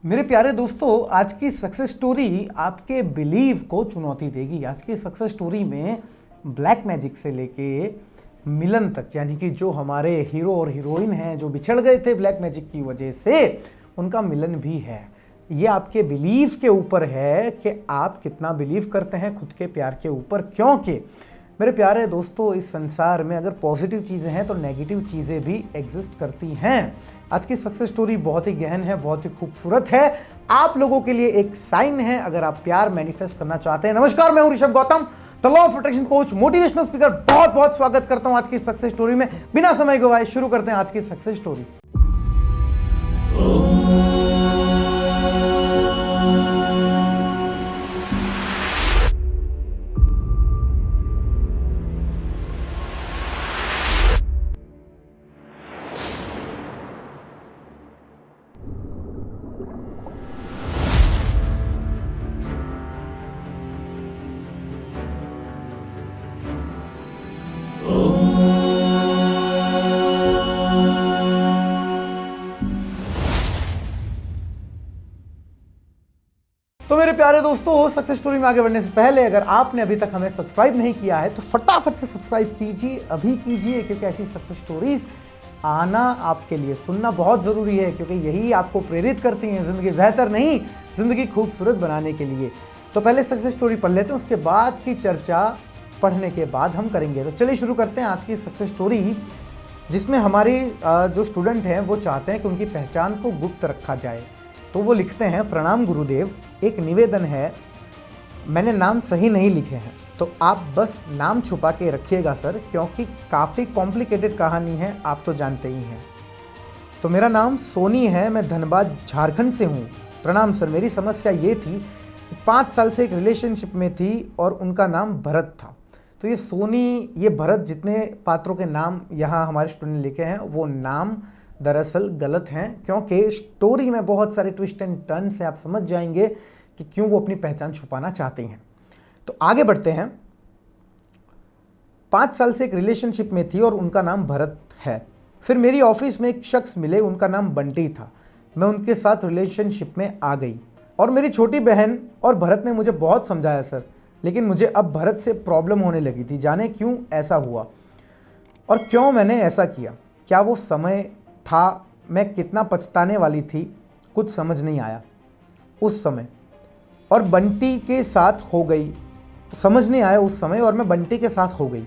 मेरे प्यारे दोस्तों, आज की सक्सेस स्टोरी आपके बिलीव को चुनौती देगी। आज की सक्सेस स्टोरी में ब्लैक मैजिक से लेके मिलन तक, यानी कि जो हमारे हीरो और हीरोइन हैं जो बिछड़ गए थे ब्लैक मैजिक की वजह से, उनका मिलन भी है। ये आपके बिलीव के ऊपर है कि आप कितना बिलीव करते हैं खुद के प्यार के ऊपर। क्योंकि मेरे प्यारे दोस्तों, इस संसार में अगर पॉजिटिव चीज़ें हैं तो नेगेटिव चीज़ें भी एग्जिस्ट करती हैं। आज की सक्सेस स्टोरी बहुत ही गहन है, बहुत ही खूबसूरत है, आप लोगों के लिए एक साइन है अगर आप प्यार मैनिफेस्ट करना चाहते हैं। नमस्कार, मैं हूं Rishabh Gautam, the law of attraction coach, motivational speaker. बहुत बहुत स्वागत करता हूं आज की सक्सेस स्टोरी में। बिना समय गवाए शुरू करते हैं आज की सक्सेस स्टोरी। तो मेरे प्यारे दोस्तों, सक्सेस स्टोरी में आगे बढ़ने से पहले अगर आपने अभी तक हमें सब्सक्राइब नहीं किया है तो फटाफट से सब्सक्राइब कीजिए, अभी कीजिए, क्योंकि ऐसी सक्सेस स्टोरीज आना आपके लिए, सुनना बहुत ज़रूरी है, क्योंकि यही आपको प्रेरित करती हैं ज़िंदगी बेहतर नहीं, ज़िंदगी खूबसूरत बनाने के लिए। तो पहले सक्सेस स्टोरी पढ़ लेते हैं, उसके बाद की चर्चा पढ़ने के बाद हम करेंगे। तो चलिए शुरू करते हैं आज की सक्सेस स्टोरी, जिसमें हमारी जो स्टूडेंट हैं वो चाहते हैं कि उनकी पहचान को गुप्त रखा जाए। तो वो लिखते हैं, प्रणाम गुरुदेव, एक निवेदन है, मैंने नाम सही नहीं लिखे हैं तो आप बस नाम छुपा के रखिएगा सर, क्योंकि काफ़ी कॉम्प्लिकेटेड कहानी है, आप तो जानते ही हैं। तो मेरा नाम सोनी है, मैं धनबाद झारखंड से हूँ। प्रणाम सर, मेरी समस्या ये थी कि 5 साल से एक रिलेशनशिप में थी और उनका नाम भरत था। तो ये सोनी, ये भरत, जितने पात्रों के नाम यहाँ हमारे स्टूडेंट ने लिखे हैं वो नाम दरअसल गलत हैं, क्योंकि स्टोरी में बहुत सारे ट्विस्ट एंड टर्न से आप समझ जाएंगे कि क्यों वो अपनी पहचान छुपाना चाहते हैं। तो आगे बढ़ते हैं। 5 साल से एक रिलेशनशिप में थी और उनका नाम भरत है। फिर मेरी ऑफिस में एक शख्स मिले, उनका नाम बंटी था। मैं उनके साथ रिलेशनशिप में आ गई और मेरी छोटी बहन और भरत ने मुझे बहुत समझाया सर, लेकिन मुझे अब भरत से प्रॉब्लम होने लगी थी। जाने क्यों ऐसा हुआ और क्यों मैंने ऐसा किया, क्या वो समय था, मैं कितना पछताने वाली थी, कुछ समझ नहीं आया उस समय, और बंटी के साथ हो गई, समझ नहीं आया उस समय और मैं बंटी के साथ हो गई।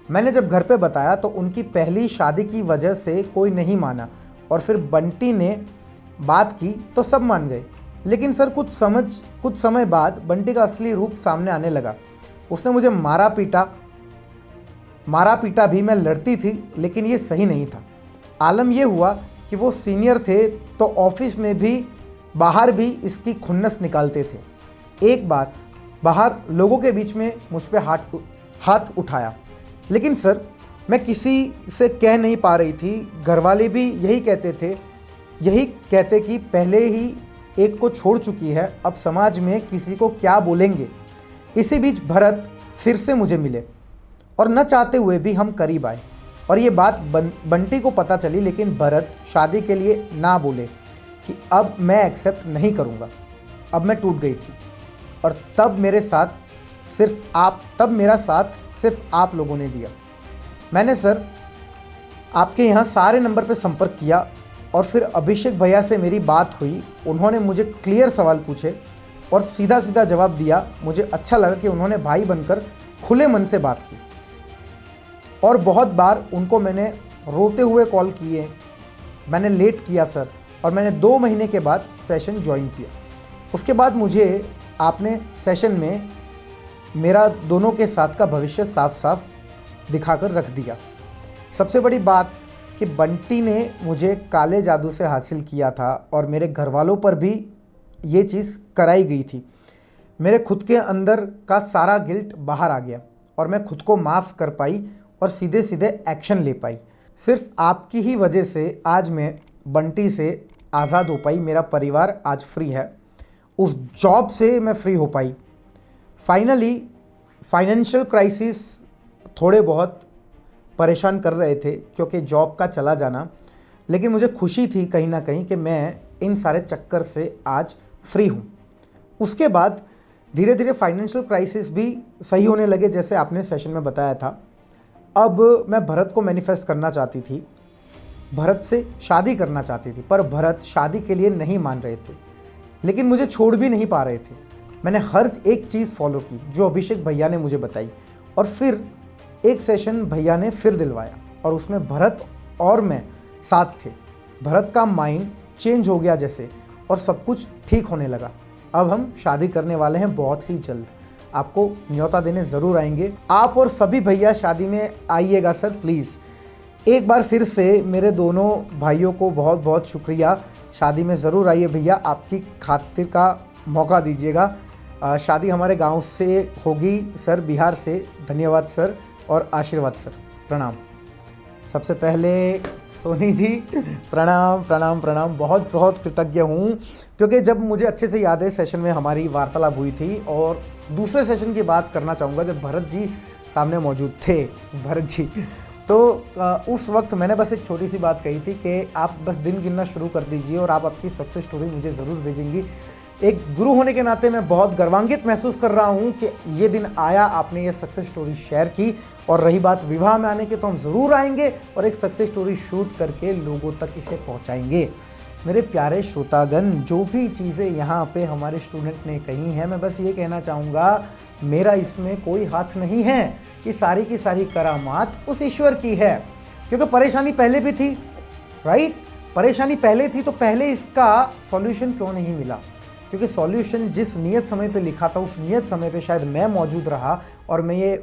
मैंने जब घर पे बताया तो उनकी पहली शादी की वजह से कोई नहीं माना, और फिर बंटी ने बात की तो सब मान गए। लेकिन सर कुछ समय बाद बंटी का असली रूप सामने आने लगा। उसने मुझे मारा पीटा भी, मैं लड़ती थी लेकिन ये सही नहीं था। आलम यह हुआ कि वो सीनियर थे तो ऑफिस में भी बाहर भी इसकी खुन्नस निकालते थे। एक बार बाहर लोगों के बीच में मुझ पे हाथ उठाया, लेकिन सर मैं किसी से कह नहीं पा रही थी। घरवाले भी यही कहते कि पहले ही एक को छोड़ चुकी है, अब समाज में किसी को क्या बोलेंगे। इसी बीच भरत फिर से मुझे मिले और न चाहते हुए भी हम करीब आए, और ये बात बंटी को पता चली, लेकिन भरत शादी के लिए ना बोले कि अब मैं एक्सेप्ट नहीं करूँगा। अब मैं टूट गई थी और तब मेरा साथ सिर्फ आप लोगों ने दिया। मैंने सर आपके यहाँ सारे नंबर पे संपर्क किया और फिर अभिषेक भैया से मेरी बात हुई। उन्होंने मुझे क्लियर सवाल पूछे और सीधा सीधा जवाब दिया। मुझे अच्छा लगा कि उन्होंने भाई बनकर खुले मन से बात की, और बहुत बार उनको मैंने रोते हुए कॉल किए। मैंने लेट किया सर, और मैंने 2 महीने के बाद सेशन ज्वाइन किया। उसके बाद मुझे आपने सेशन में मेरा दोनों के साथ का भविष्य साफ साफ दिखाकर रख दिया। सबसे बड़ी बात कि बंटी ने मुझे काले जादू से हासिल किया था और मेरे घर वालों पर भी ये चीज़ कराई गई थी। मेरे खुद के अंदर का सारा गिल्ट बाहर आ गया और मैं खुद को माफ़ कर पाई और सीधे सीधे एक्शन ले पाई। सिर्फ आपकी ही वजह से आज मैं बंटी से आज़ाद हो पाई। मेरा परिवार आज फ्री है, उस जॉब से मैं फ्री हो पाई। फाइनली फाइनेंशियल क्राइसिस थोड़े बहुत परेशान कर रहे थे, क्योंकि जॉब का चला जाना, लेकिन मुझे खुशी थी कहीं ना कहीं कि मैं इन सारे चक्कर से आज फ्री हूँ। उसके बाद धीरे धीरे फाइनेंशियल क्राइसिस भी सही होने लगे, जैसे आपने सेशन में बताया था। अब मैं भरत को मैनिफेस्ट करना चाहती थी, भरत से शादी करना चाहती थी, पर भरत शादी के लिए नहीं मान रहे थे, लेकिन मुझे छोड़ भी नहीं पा रहे थे। मैंने हर एक चीज़ फॉलो की जो अभिषेक भैया ने मुझे बताई, और फिर एक सेशन भैया ने फिर दिलवाया और उसमें भरत और मैं साथ थे। भरत का माइंड चेंज हो गया जैसे, और सब कुछ ठीक होने लगा। अब हम शादी करने वाले हैं बहुत ही जल्द, आपको न्योता देने ज़रूर आएंगे। आप और सभी भैया शादी में आइएगा सर प्लीज़। एक बार फिर से मेरे दोनों भाइयों को बहुत बहुत शुक्रिया। शादी में ज़रूर आइए भैया, आपकी खातिर का मौका दीजिएगा। शादी हमारे गांव से होगी सर, बिहार से। धन्यवाद सर और आशीर्वाद सर। प्रणाम। सबसे पहले सोनी जी प्रणाम प्रणाम प्रणाम, बहुत बहुत कृतज्ञ हूँ, क्योंकि जब मुझे अच्छे से याद है सेशन में हमारी वार्तालाप हुई थी। और दूसरे सेशन की बात करना चाहूँगा जब भरत जी सामने मौजूद थे। भरत जी तो उस वक्त मैंने बस एक छोटी सी बात कही थी कि आप बस दिन गिनना शुरू कर दीजिए और आप आपकी सक्सेस स्टोरी मुझे ज़रूर भेजेंगी। एक गुरु होने के नाते मैं बहुत गर्वान्वित महसूस कर रहा हूँ कि ये दिन आया, आपने ये सक्सेस स्टोरी शेयर की। और रही बात विवाह में आने की, तो हम ज़रूर आएंगे और एक सक्सेस स्टोरी शूट करके लोगों तक इसे पहुँचाएंगे। मेरे प्यारे श्रोतागण, जो भी चीज़ें यहाँ पे हमारे स्टूडेंट ने कही हैं, मैं बस ये कहना चाहूँगा, मेरा इसमें कोई हाथ नहीं है। ये सारी की सारी करामात उस ईश्वर की है, क्योंकि परेशानी पहले भी थी, राइट? परेशानी पहले थी तो पहले इसका सॉल्यूशन क्यों नहीं मिला? क्योंकि सॉल्यूशन जिस नियत समय पे लिखा था उस नियत समय पे शायद मैं मौजूद रहा, और मैं ये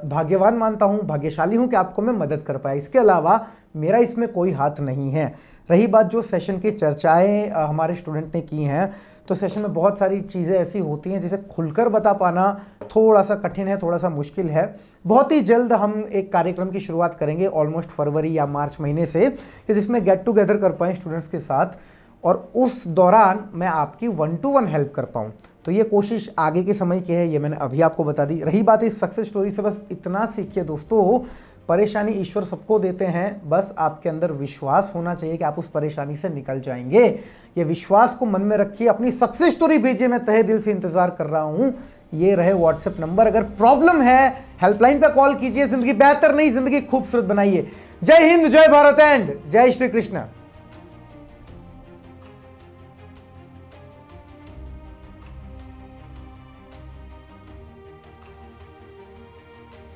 भाग्यवान मानता हूँ, भाग्यशाली हूँ कि आपको मैं मदद कर पाया। इसके अलावा मेरा इसमें कोई हाथ नहीं है। रही बात जो सेशन की चर्चाएं हमारे स्टूडेंट ने की हैं, तो सेशन में बहुत सारी चीज़ें ऐसी होती हैं जिसे खुलकर बता पाना थोड़ा सा कठिन है, थोड़ा सा मुश्किल है। बहुत ही जल्द हम एक कार्यक्रम की शुरुआत करेंगे, ऑलमोस्ट फरवरी या मार्च महीने से, कि जिसमें गेट टुगेदर कर पाएँ स्टूडेंट्स के साथ, और उस दौरान मैं आपकी 1-to-1 हेल्प कर पाऊँ। तो ये कोशिश आगे के समय की है, ये मैंने अभी आपको बता दी। रही बात इस सक्सेस स्टोरी से, बस इतना सीखिए दोस्तों, परेशानी ईश्वर सबको देते हैं, बस आपके अंदर विश्वास होना चाहिए कि आप उस परेशानी से निकल जाएंगे। ये विश्वास को मन में रखिए, अपनी सक्सेस स्टोरी भेजिए, मैं तहे दिल से इंतजार कर रहा हूँ। ये रहे व्हाट्सएप नंबर, अगर प्रॉब्लम है हेल्पलाइन पर कॉल कीजिए। जिंदगी बेहतर नहीं, जिंदगी खूबसूरत बनाइए। जय हिंद, जय भारत एंड जय श्री कृष्ण।